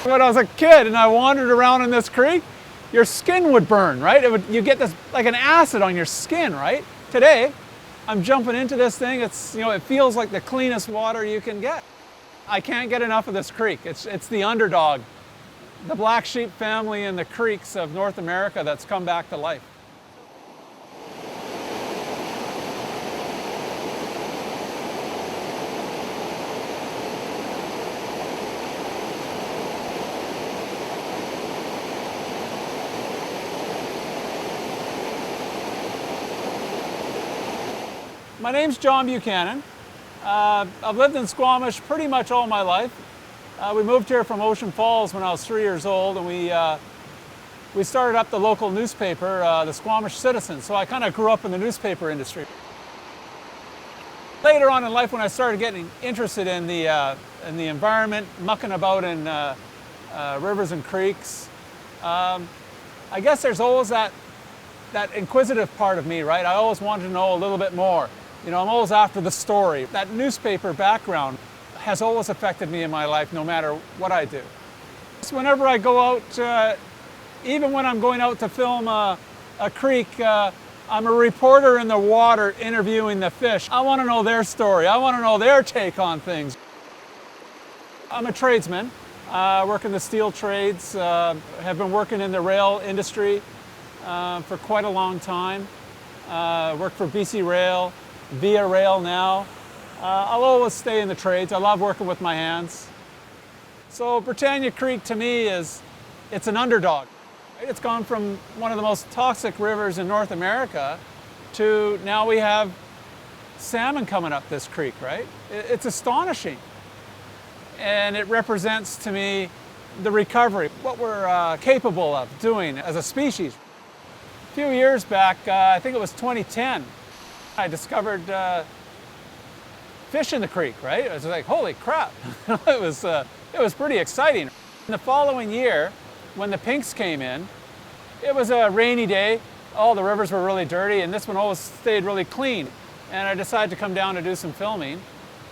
When I was a kid and I wandered around in this creek, your skin would burn, right? You get this like an acid on your skin, right? Today, I'm jumping into this thing. It feels like the cleanest water you can get. I can't get enough of this creek. It's the underdog, the black sheep family in the creeks of North America that's come back to life. My name's John Buchanan. I've lived in Squamish pretty much all my life. We moved here from Ocean Falls when I was 3 years old, and we started up the local newspaper, the Squamish Citizen, so I kind of grew up in the newspaper industry. Later on in life, when I started getting interested in the environment, mucking about in rivers and creeks, I guess there's always that inquisitive part of me, right? I always wanted to know a little bit more. I'm always after the story. That newspaper background has always affected me in my life, no matter what I do. So whenever I go out, even when I'm going out to film a creek, I'm a reporter in the water interviewing the fish. I want to know their story. I want to know their take on things. I'm a tradesman. I work in the steel trades, have been working in the rail industry for quite a long time. Worked for BC Rail, Via Rail now. I'll always stay in the trades. I love working with my hands. So Britannia Creek to me it's an underdog. It's gone from one of the most toxic rivers in North America to now we have salmon coming up this creek, right? It's astonishing. And it represents to me the recovery, what we're capable of doing as a species. A few years back, I think it was 2010, I discovered fish in the creek, right? I was like, holy crap. It was pretty exciting. In the following year, when the pinks came in, it was a rainy day. All the rivers were really dirty, and this one always stayed really clean. And I decided to come down to do some filming.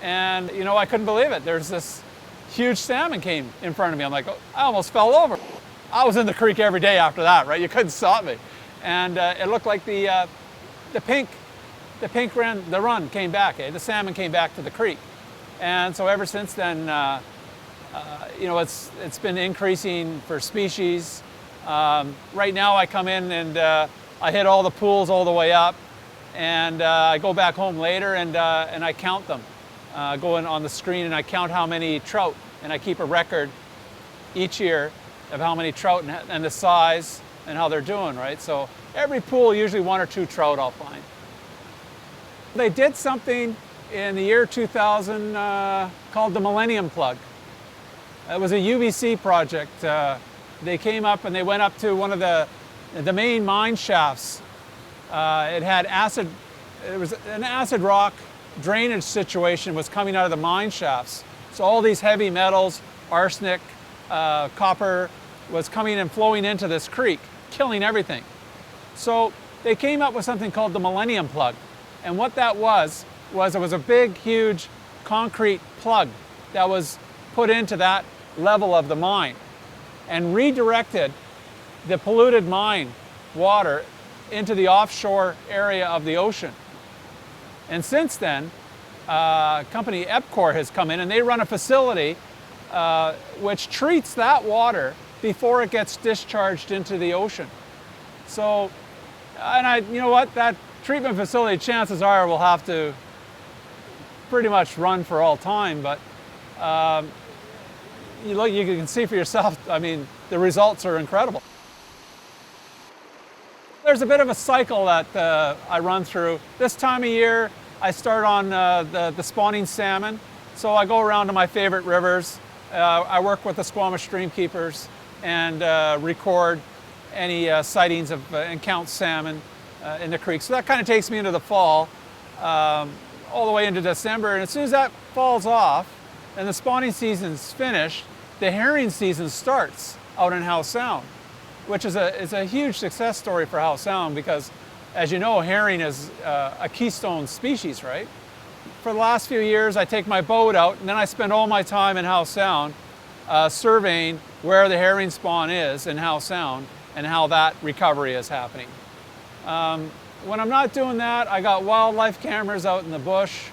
And, I couldn't believe it. There's this huge salmon came in front of me. I'm like, oh, I almost fell over. I was in the creek every day after that, right? You couldn't stop me. And it looked like the pink run came back. The salmon came back to the creek. And so ever since then, it's been increasing for species. Right now I come in and I hit all the pools all the way up, and I go back home later and I count them. Go in on the screen and I count how many trout, and I keep a record each year of how many trout and the size and how they're doing, right? So every pool, usually 1 or 2 trout I'll find. They did something in the year 2000 called the Millennium Plug. It was a UBC project. They came up and they went up to one of the main mine shafts. It was an acid rock drainage situation was coming out of the mine shafts. So all these heavy metals, arsenic, copper, was coming and flowing into this creek, killing everything. So they came up with something called the Millennium Plug. And what that was it was a big, huge concrete plug that was put into that level of the mine and redirected the polluted mine water into the offshore area of the ocean. And since then, company EPCOR has come in and they run a facility which treats that water before it gets discharged into the ocean. So, that treatment facility, chances are, will have to pretty much run for all time, but you can see for yourself, the results are incredible. There's a bit of a cycle that I run through. This time of year, I start on the spawning salmon. So I go around to my favorite rivers. I work with the Squamish stream keepers and record any sightings of and count salmon in the creek. So that kind of takes me into the fall, all the way into December. And as soon as that falls off and the spawning season's finished, the herring season starts out in Howe Sound, which is a huge success story for Howe Sound because, as you know, herring is a keystone species, right? for the last few years, I take my boat out, and then I spend all my time in Howe Sound surveying where the herring spawn is in Howe Sound and how that recovery is happening. When I'm not doing that, I got wildlife cameras out in the bush.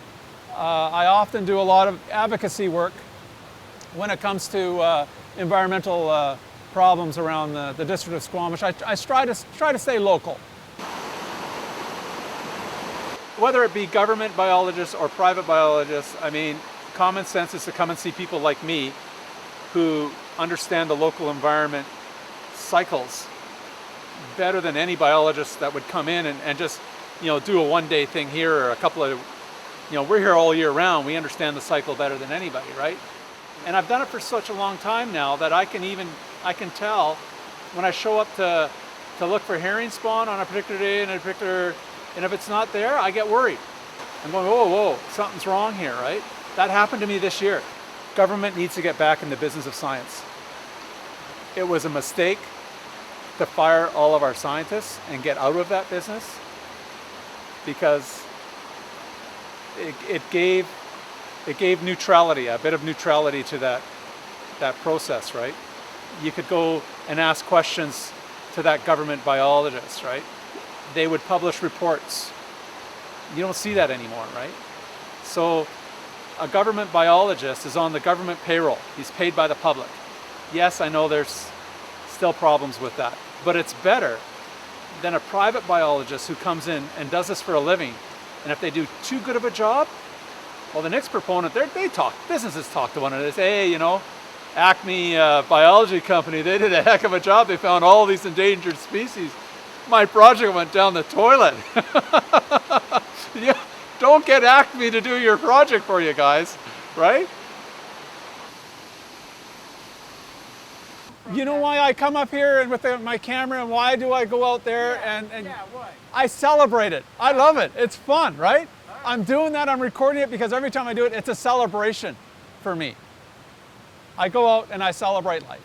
I often do a lot of advocacy work when it comes to environmental problems around the District of Squamish. I try to stay local. Whether it be government biologists or private biologists, I mean, common sense is to come and see people like me who understand the local environment cycles better than any biologist that would come in and just, do a one-day thing here or a couple of, we're here all year round. We understand the cycle better than anybody, right? And I've done it for such a long time now that I can tell when I show up to look for herring spawn on a particular day and if it's not there, I get worried. I'm going, whoa, something's wrong here, right? That happened to me this year. Government needs to get back in the business of science. It was a mistake to fire all of our scientists and get out of that business because it gave neutrality, a bit of neutrality to that process, right? You could go and ask questions to that government biologist, right? They would publish reports. You don't see that anymore, right? So a government biologist is on the government payroll. He's paid by the public. Yes, I know there's still problems with that, but it's better than a private biologist who comes in and does this for a living. And if they do too good of a job, well, the next proponent, businesses talk to one another. They say, hey, Acme Biology Company, they did a heck of a job. They found all these endangered species. My project went down the toilet. Don't get Acme to do your project for you guys, right? You know why I come up here and with my camera, and why do I go out there and why? I celebrate it. I love it. It's fun, right? I'm doing that, I'm recording it because every time I do it, it's a celebration for me. I go out and I celebrate life.